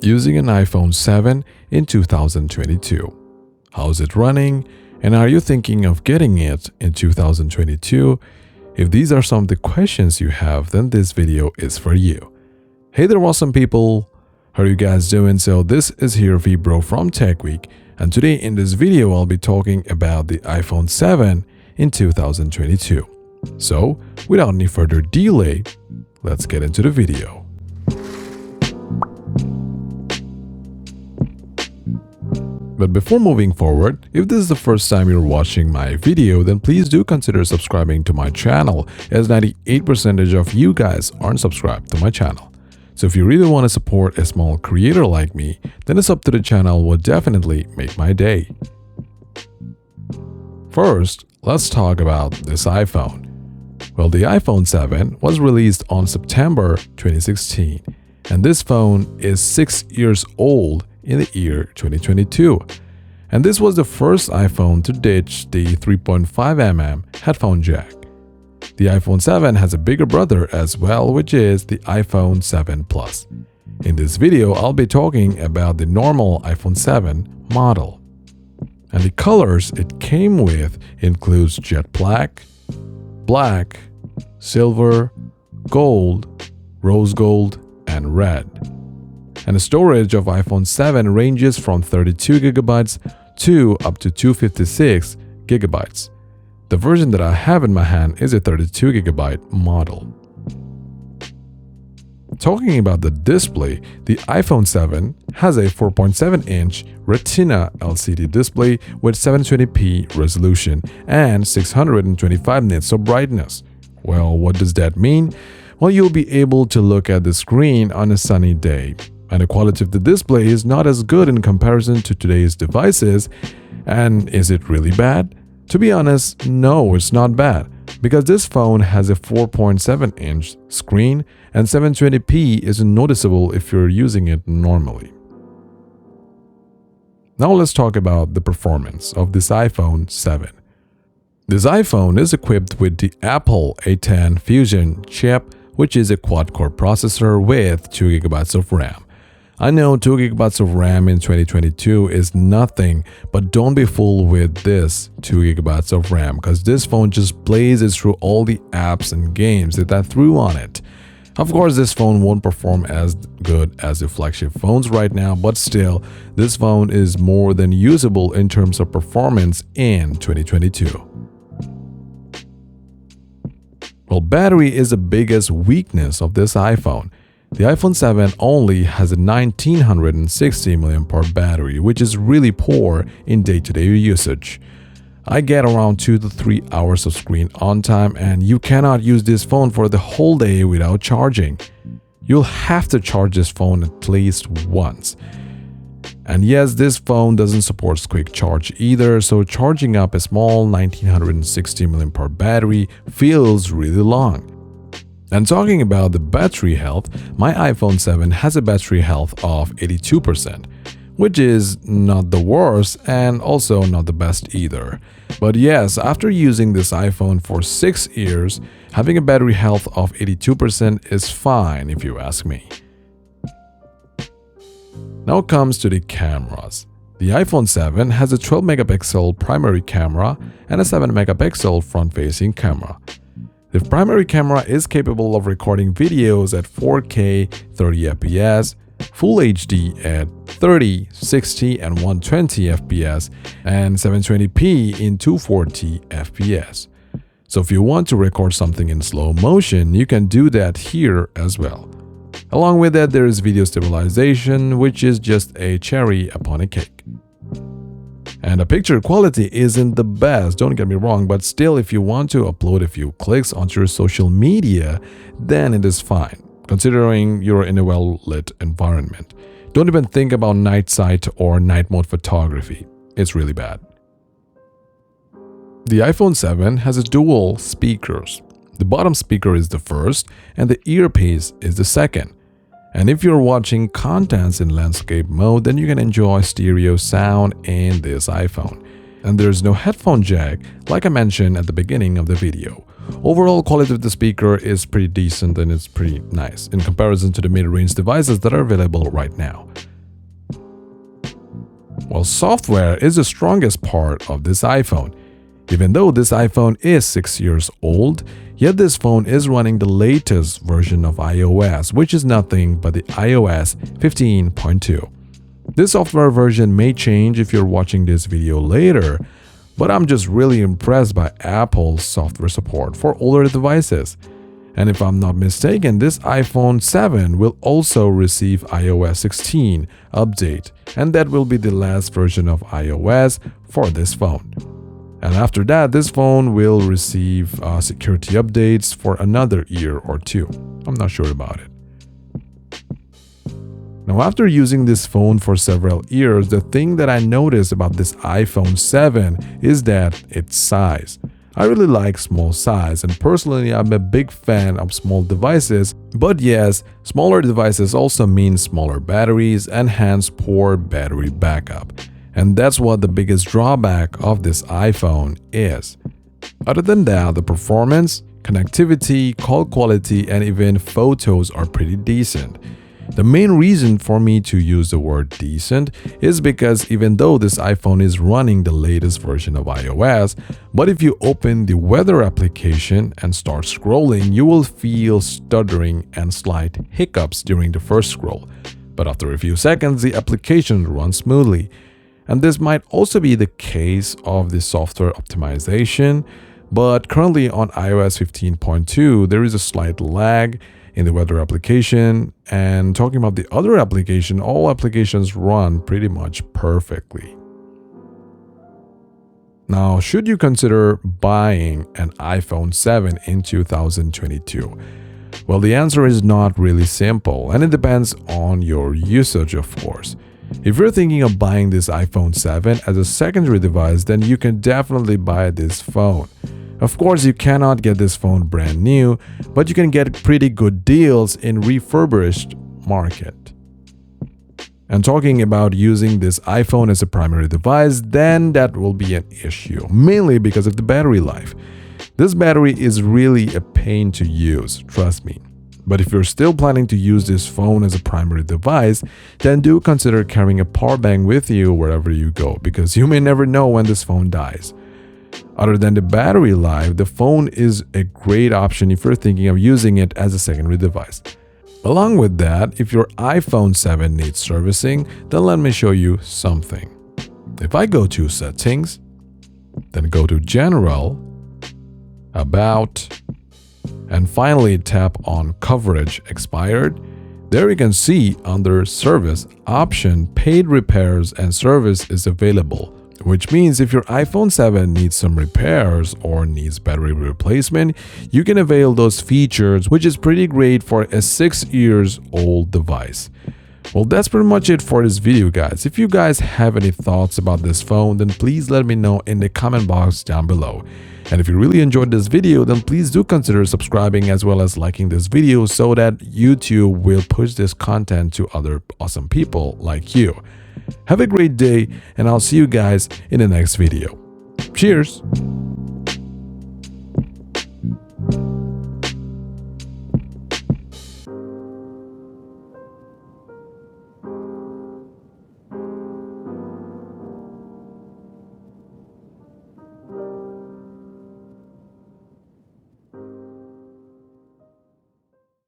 using an iPhone 7 in 2022. How's it running? And are you thinking of getting it in 2022? If these are some of the questions you have, then this video is for you. Hey there, awesome people. How are you guys doing? So this is here Vbro from Tech Week, and today in this video I'll be talking about the iPhone 7 in 2022. So without any further delay, let's get into the video. But before moving forward, if this is the first time you're watching my video, then please do consider subscribing to my channel, as 98% of you guys aren't subscribed to my channel. So if you really want to support a small creator like me, then a sub to the channel would definitely make my day. First, let's talk about this iPhone. Well, the iPhone 7 was released on September 2016, and this phone is 6 years old in the year 2022. And this was the first iPhone to ditch the 3.5mm headphone jack. The iPhone 7 has a bigger brother as well, which is the iPhone 7 Plus. In this video, I'll be talking about the normal iPhone 7 model. And the colors it came with includes jet black, black, silver, gold, rose gold, and red. And the storage of iPhone 7 ranges from 32GB to up to 256GB. The version that I have in my hand is a 32GB model. Talking about the display, the iPhone 7 has a 4.7-inch Retina LCD display with 720p resolution and 625 nits of brightness. Well, what does that mean? Well, you'll be able to look at the screen on a sunny day. And the quality of the display is not as good in comparison to today's devices. And is it really bad? To be honest, no, it's not bad, because this phone has a 4.7-inch screen and 720p isn't noticeable if you're using it normally. Now let's talk about the performance of this iPhone 7. This iPhone is equipped with the Apple A10 Fusion chip, which is a quad-core processor with 2GB of RAM. I know 2GB of RAM in 2022 is nothing, but don't be fooled with this 2GB of RAM, because this phone just blazes through all the apps and games that I threw on it. Of course, this phone won't perform as good as the flagship phones right now, but still, this phone is more than usable in terms of performance in 2022. Well, battery is the biggest weakness of this iPhone. The iPhone 7 only has a 1960 mAh battery, which is really poor in day-to-day usage. I get around 2 to 3 hours of screen on time, and you cannot use this phone for the whole day without charging. You'll have to charge this phone at least once. And yes, this phone doesn't support quick charge either, so charging up a small 1960 mAh battery feels really long. And talking about the battery health, my iPhone 7 has a battery health of 82%, which is not the worst and also not the best either. But yes, after using this iPhone for 6 years, having a battery health of 82% is fine if you ask me. Now comes to the cameras. The iPhone 7 has a 12-megapixel primary camera and a 7-megapixel front-facing camera. The primary camera is capable of recording videos at 4K 30fps, Full HD at 30, 60, and 120 fps, and 720p in 240 fps. So if you want to record something in slow motion, you can do that here as well. Along with that, there is video stabilization, which is just a cherry upon a cake. And the picture quality isn't the best, don't get me wrong, but still, if you want to upload a few clicks onto your social media, then it is fine, considering you're in a well-lit environment. Don't even think about night sight or night mode photography. It's really bad. The iPhone 7 has a dual speakers. The bottom speaker is the first, and the earpiece is the second. And if you're watching contents in landscape mode, then you can enjoy stereo sound in this iPhone. And there's no headphone jack, like I mentioned at the beginning of the video. Overall quality of the speaker is pretty decent and it's pretty nice in comparison to the mid-range devices that are available right now. Well, software is the strongest part of this iPhone. Even though this iPhone is 6 years old, yet this phone is running the latest version of iOS, which is nothing but the iOS 15.2. This software version may change if you're watching this video later, but I'm just really impressed by Apple's software support for older devices. And if I'm not mistaken, this iPhone 7 will also receive iOS 16 update, and that will be the last version of iOS for this phone. And after that, this phone will receive security updates for another year or two. I'm not sure about it. Now, after using this phone for several years, the thing that I noticed about this iPhone 7 is that its size. I really like small size, and personally I'm a big fan of small devices, but yes, smaller devices also mean smaller batteries and hence poor battery backup. And that's what the biggest drawback of this iPhone is. Other than that, the performance, connectivity, call quality, and even photos are pretty decent. The main reason for me to use the word decent is because even though this iPhone is running the latest version of iOS, but if you open the weather application and start scrolling, you will feel stuttering and slight hiccups during the first scroll. But after a few seconds, the application runs smoothly. And this might also be the case of the software optimization, but currently on iOS 15.2, there is a slight lag in the weather application, and talking about the other application, all applications run pretty much perfectly. Now, should you consider buying an iPhone 7 in 2022? Well, the answer is not really simple, and it depends on your usage, of course. If you're thinking of buying this iPhone 7 as a secondary device, then you can definitely buy this phone. Of course, you cannot get this phone brand new, but you can get pretty good deals in refurbished market. And talking about using this iPhone as a primary device, then that will be an issue, mainly because of the battery life. This battery is really a pain to use, trust me. But if you're still planning to use this phone as a primary device, then do consider carrying a power bank with you wherever you go, because you may never know when this phone dies. Other than the battery life, the phone is a great option if you're thinking of using it as a secondary device. Along with that, if your iPhone 7 needs servicing, then let me show you something. If I go to Settings, then go to General, About, and finally tap on Coverage Expired, there you can see under Service option, Paid Repairs and Service is available. Which means if your iPhone 7 needs some repairs or needs battery replacement, you can avail those features, which is pretty great for a 6 years old device. Well, that's pretty much it for this video, guys. If you guys have any thoughts about this phone, then please let me know in the comment box down below. And if you really enjoyed this video, then please do consider subscribing as well as liking this video so that YouTube will push this content to other awesome people like you. Have a great day, and I'll see you guys in the next video. Cheers!